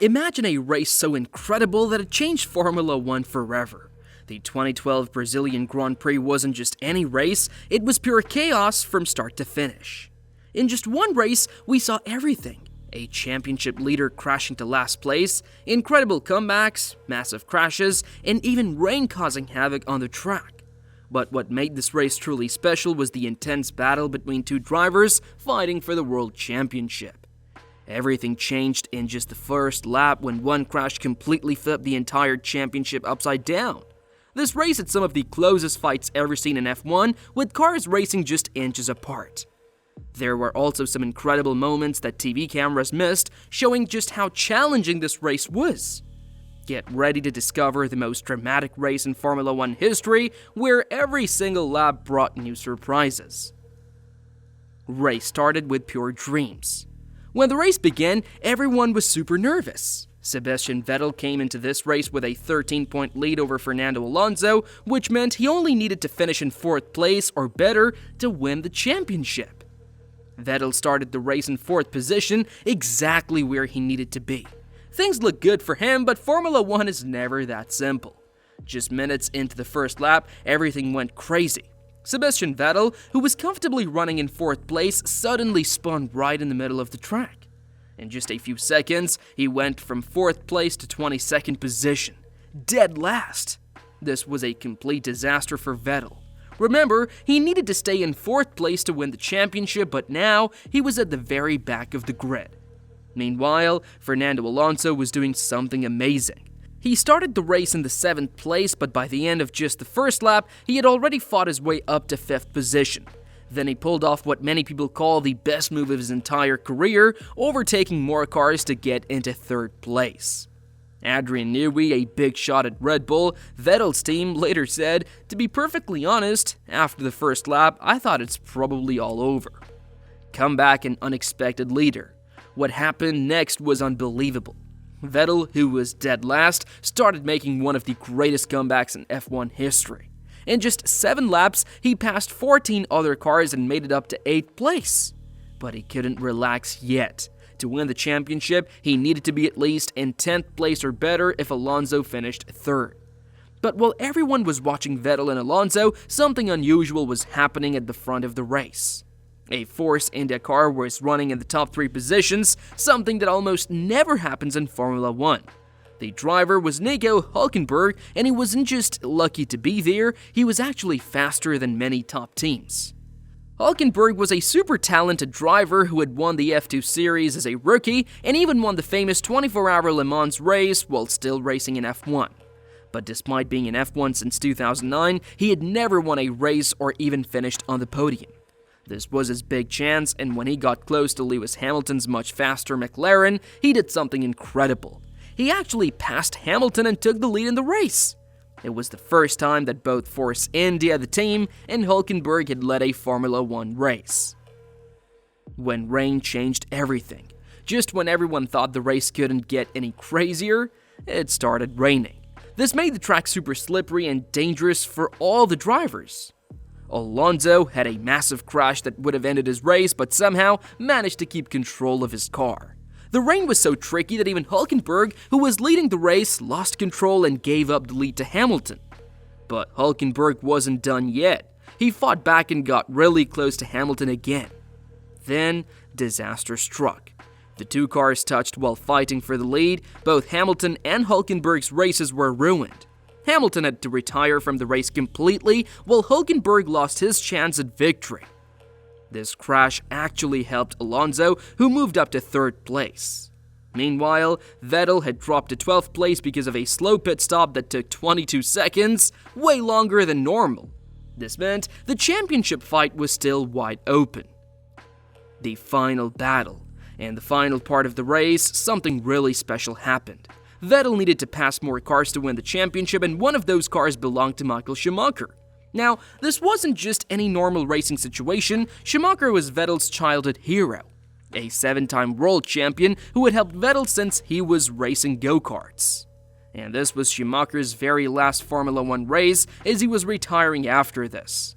Imagine a race so incredible that it changed Formula One forever. The 2012 Brazilian Grand Prix wasn't just any race, it was pure chaos from start to finish. In just one race, we saw everything. A championship leader crashing to last place, incredible comebacks, massive crashes, and even rain causing havoc on the track. But what made this race truly special was the intense battle between two drivers fighting for the World Championship. Everything changed in just the first lap when one crash completely flipped the entire championship upside down. This race had some of the closest fights ever seen in F1, with cars racing just inches apart. There were also some incredible moments that TV cameras missed, showing just how challenging this race was. Get ready to discover the most dramatic race in Formula One history, where every single lap brought new surprises. Race started with pure dreams. When the race began, everyone was super nervous. Sebastian Vettel came into this race with a 13-point lead over Fernando Alonso, which meant he only needed to finish in 4th place or better to win the championship. Vettel started the race in 4th position, exactly where he needed to be. Things looked good for him, but Formula One is never that simple. Just minutes into the first lap, everything went crazy. Sebastian Vettel, who was comfortably running in 4th place, suddenly spun right in the middle of the track. In just a few seconds, he went from 4th place to 22nd position, dead last. This was a complete disaster for Vettel. Remember, he needed to stay in 4th place to win the championship, but now he was at the very back of the grid. Meanwhile, Fernando Alonso was doing something amazing. He started the race in the 7th place, but by the end of just the first lap, he had already fought his way up to 5th position. Then he pulled off what many people call the best move of his entire career, overtaking more cars to get into 3rd place. Adrian Newey, a big shot at Red Bull, Vettel's team, later said, "To be perfectly honest, after the first lap, I thought it's probably all over." Comeback and unexpected leader. What happened next was unbelievable. Vettel, who was dead last, started making one of the greatest comebacks in F1 history. In just 7 laps, he passed 14 other cars and made it up to 8th place. But he couldn't relax yet. To win the championship, he needed to be at least in 10th place or better if Alonso finished 3rd. But while everyone was watching Vettel and Alonso, something unusual was happening at the front of the race. A Force India car was running in the top 3 positions, something that almost never happens in Formula One. The driver was Nico Hülkenberg, and he wasn't just lucky to be there, he was actually faster than many top teams. Hülkenberg was a super talented driver who had won the F2 series as a rookie and even won the famous 24-hour Le Mans race while still racing in F1. But despite being in F1 since 2009, he had never won a race or even finished on the podium. This was his big chance, and when he got close to Lewis Hamilton's much faster McLaren, he did something incredible. He actually passed Hamilton and took the lead in the race. It was the first time that both Force India, the team, and Hülkenberg had led a Formula One race. When rain changed everything. Just when everyone thought the race couldn't get any crazier, it started raining. This made the track super slippery and dangerous for all the drivers. Alonso had a massive crash that would have ended his race, but somehow managed to keep control of his car. The rain was so tricky that even Hülkenberg, who was leading the race, lost control and gave up the lead to Hamilton. But Hülkenberg wasn't done yet. He fought back and got really close to Hamilton again. Then, disaster struck. The two cars touched while fighting for the lead. Both Hamilton and Hülkenberg's races were ruined. Hamilton had to retire from the race completely, while Hülkenberg lost his chance at victory. This crash actually helped Alonso, who moved up to 3rd place. Meanwhile, Vettel had dropped to 12th place because of a slow pit stop that took 22 seconds, way longer than normal. This meant the championship fight was still wide open. The final battle. In the final part of the race, something really special happened. Vettel needed to pass more cars to win the championship, and one of those cars belonged to Michael Schumacher. Now, this wasn't just any normal racing situation. Schumacher was Vettel's childhood hero, a 7-time world champion who had helped Vettel since he was racing go-karts. And this was Schumacher's very last Formula One race, as he was retiring after this.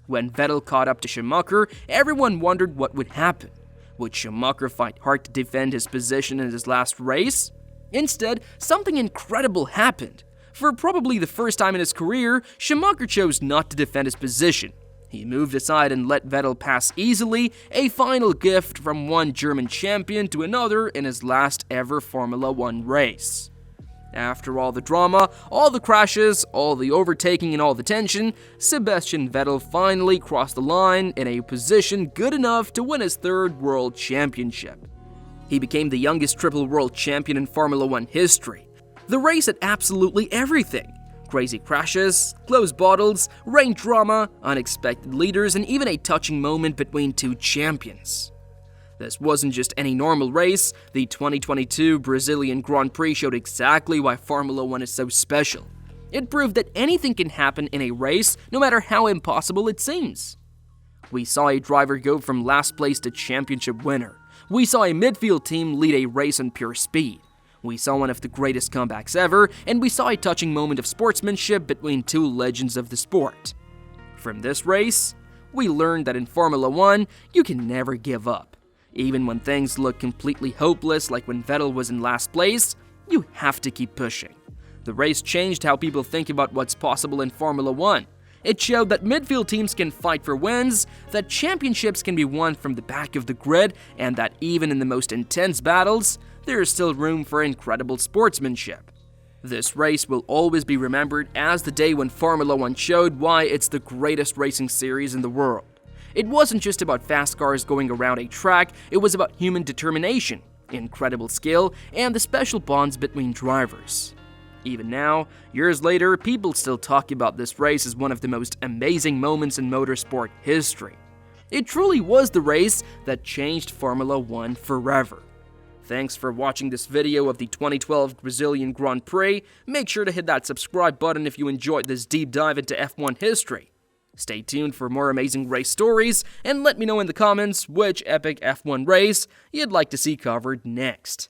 When Vettel caught up to Schumacher, everyone wondered what would happen. Would Schumacher fight hard to defend his position in his last race? Instead, something incredible happened. For probably the first time in his career, Schumacher chose not to defend his position. He moved aside and let Vettel pass easily, a final gift from one German champion to another in his last ever Formula 1 race. After all the drama, all the crashes, all the overtaking and all the tension, Sebastian Vettel finally crossed the line in a position good enough to win his third world championship. He became the youngest triple world champion in Formula 1 history. The race had absolutely everything. Crazy crashes, closed bottles, rain drama, unexpected leaders, and even a touching moment between two champions. This wasn't just any normal race. The 2022 Brazilian Grand Prix showed exactly why Formula 1 is so special. It proved that anything can happen in a race, no matter how impossible it seems. We saw a driver go from last place to championship winner. We saw a midfield team lead a race on pure speed. We saw one of the greatest comebacks ever, and we saw a touching moment of sportsmanship between two legends of the sport. From this race, we learned that in Formula 1, you can never give up. Even when things look completely hopeless, like when Vettel was in last place, you have to keep pushing. The race changed how people think about what's possible in Formula 1. It showed that midfield teams can fight for wins, that championships can be won from the back of the grid, and that even in the most intense battles, there is still room for incredible sportsmanship. This race will always be remembered as the day when Formula 1 showed why it's the greatest racing series in the world. It wasn't just about fast cars going around a track, it was about human determination, incredible skill, and the special bonds between drivers. Even now, years later, people still talk about this race as one of the most amazing moments in motorsport history. It truly was the race that changed Formula 1 forever. Thanks for watching this video of the 2012 Brazilian Grand Prix. Make sure to hit that subscribe button if you enjoyed this deep dive into F1 history. Stay tuned for more amazing race stories, and let me know in the comments which epic F1 race you'd like to see covered next.